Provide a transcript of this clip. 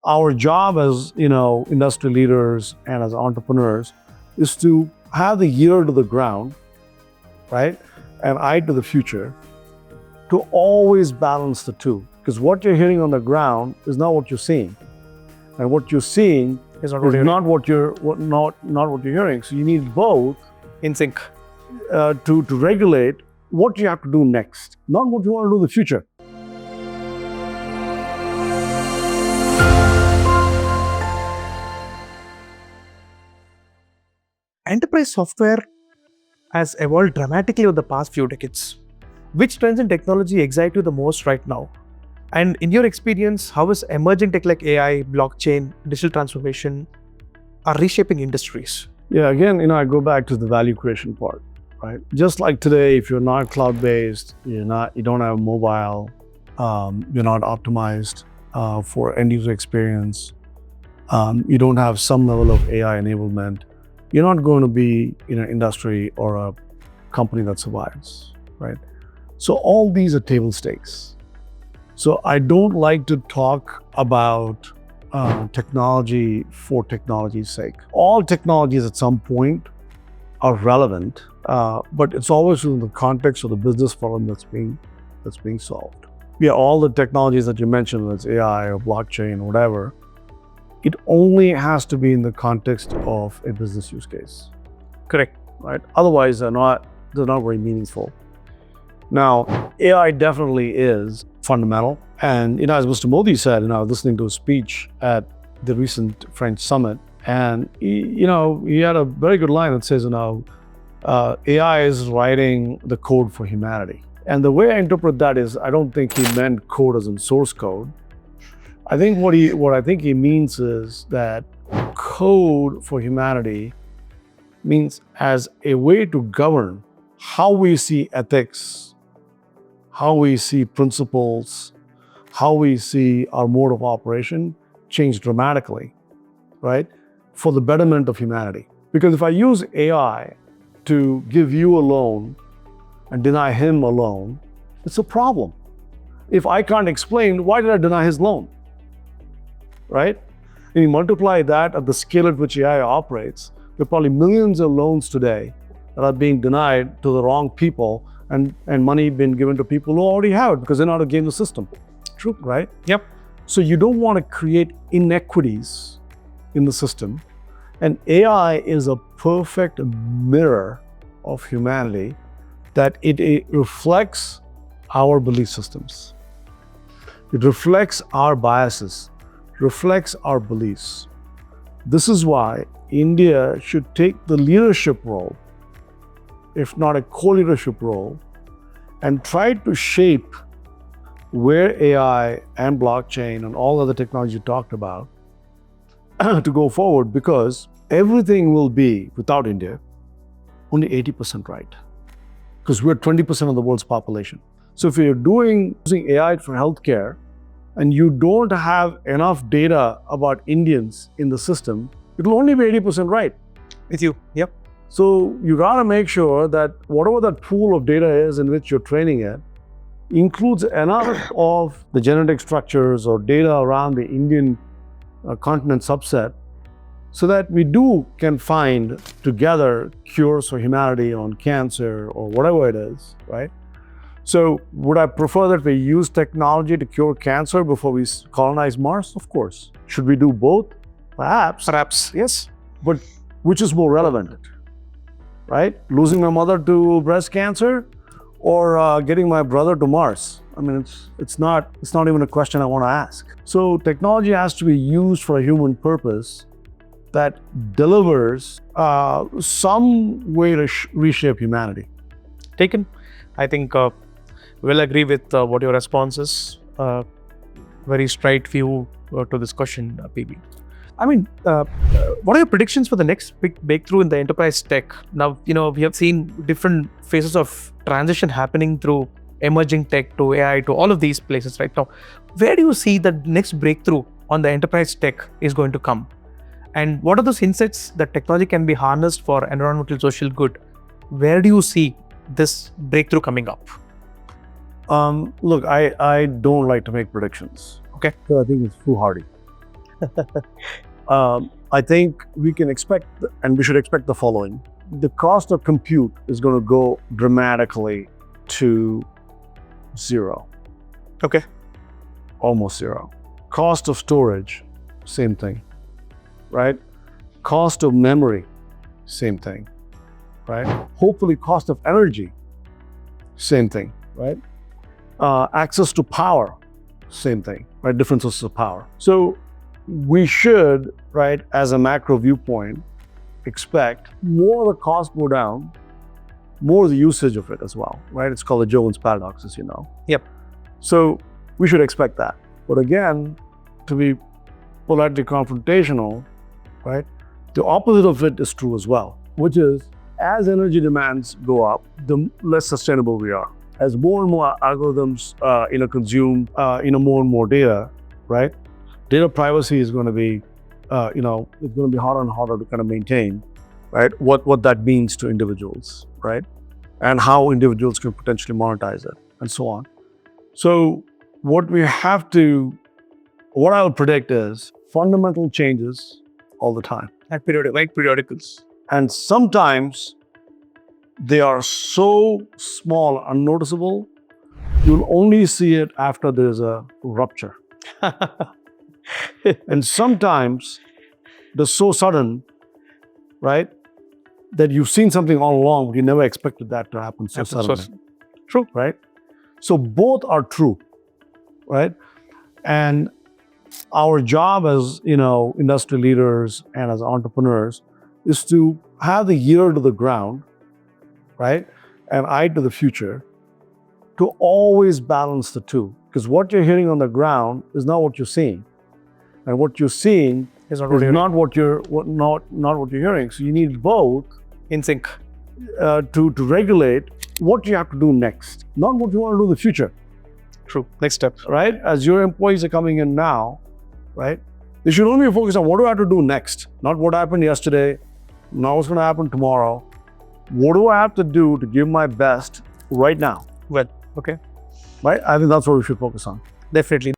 Our job as industry leaders and as entrepreneurs is to have the ear to the ground, right, and eye to the future, to always balance the two. Because what you're hearing on the ground is not what you're seeing, and what you're seeing Is not what you're hearing. So you need both in sync. to regulate what you have to do next, not what you want to do in the future. Enterprise software has evolved dramatically over the past few decades. Which trends in technology excite you the most right now? And in your experience, how is emerging tech like AI, blockchain, digital transformation are reshaping industries? Yeah, again, I go back to the value creation part, right? Just like today, if you're not cloud-based, you don't have mobile, you're not optimized for end-user experience, you don't have some level of AI enablement, you're not going to be in an industry or a company that survives, right? So all these are table stakes. So I don't like to talk about technology for technology's sake. All technologies at some point are relevant, but it's always in the context of the business problem that's being solved. Yeah, all the technologies that you mentioned, whether it's AI or blockchain or whatever, it only has to be in the context of a business use case. Correct. Right? Otherwise, they're not very meaningful. Now, AI definitely is fundamental. And as Mr. Modi said, I was listening to a speech at the recent French summit, and he had a very good line that says, AI is writing the code for humanity. And the way I interpret that is, I don't think he meant code as in source code. I think what I think he means is that code for humanity means as a way to govern how we see ethics, how we see principles, how we see our mode of operation change dramatically, right? For the betterment of humanity. Because if I use AI to give you a loan and deny him a loan, it's a problem. If I can't explain, why did I deny his loan? Right? And you multiply that at the scale at which AI operates, there are probably millions of loans today that are being denied to the wrong people, and money being given to people who already have it because they know how to game the system. True, right? Yep. So you don't want to create inequities in the system. And AI is a perfect mirror of humanity, that it reflects our belief systems. It reflects our biases, reflects our beliefs. This is why India should take the leadership role, if not a co-leadership role, and try to shape where AI and blockchain and all other technology you talked about to go forward, because everything will be, without India, only 80% right. Because we're 20% of the world's population. So if you're using AI for healthcare, and you don't have enough data about Indians in the system, it'll only be 80% right. With you. Yep. So you gotta make sure that whatever that pool of data is in which you're training it includes enough of the genetic structures or data around the Indian continent subset, so that we can find together cures for humanity on cancer or whatever it is, right? So would I prefer that we use technology to cure cancer before we colonize Mars? Of course. Should we do both? Perhaps, yes. But which is more relevant, right? Losing my mother to breast cancer or getting my brother to Mars? I mean, it's not even a question I want to ask. So technology has to be used for a human purpose that delivers some way to reshape humanity. Taken. I think we'll agree with what your response is. Very straight view to this question, PB. I mean, what are your predictions for the next big breakthrough in the enterprise tech? Now, we have seen different phases of transition happening through emerging tech to AI to all of these places right now. Where do you see the next breakthrough on the enterprise tech is going to come? And what are those insights that technology can be harnessed for environmental social good? Where do you see this breakthrough coming up? Look, I don't like to make predictions. Okay. So I think it's foolhardy. I think we can expect, and we should expect the following. The cost of compute is going to go dramatically to zero. Okay. Almost zero. Cost of storage, same thing, right? Cost of memory, same thing, right? Hopefully cost of energy, same thing, right? Access to power, same thing, right? Different sources of power. So we should, right, as a macro viewpoint, expect more the cost go down, more the usage of it as well, right? It's called the Jones paradox, as you know. Yep. So we should expect that. But again, to be politely confrontational, right, the opposite of it is true as well, which is as energy demands go up, the less sustainable we are. As more and more algorithms, consume, more and more data, right? Data privacy is going to be, it's going to be harder and harder to kind of maintain, right? What that means to individuals, right? And how individuals can potentially monetize it and so on. So what I would predict is fundamental changes all the time. Like periodicals. And sometimes they are so small, unnoticeable, you'll only see it after there's a rupture. And sometimes they're so sudden, right, that you've seen something all along, but you never expected that to happen so suddenly. True. Right? So both are true, right? And our job as, industry leaders and as entrepreneurs is to have the ear to the ground, right, and eye to the future, to always balance the two. Because what you're hearing on the ground is not what you're seeing. And what you're seeing is not what you're hearing. So you need both in sync to regulate what you have to do next, not what you want to do in the future. True. Next step. Right? As your employees are coming in now, right, they should only be focused on what do I have to do next, not what happened yesterday, not what's going to happen tomorrow. What do I have to do to give my best right now? Well, okay. Right? I think that's what we should focus on. Definitely.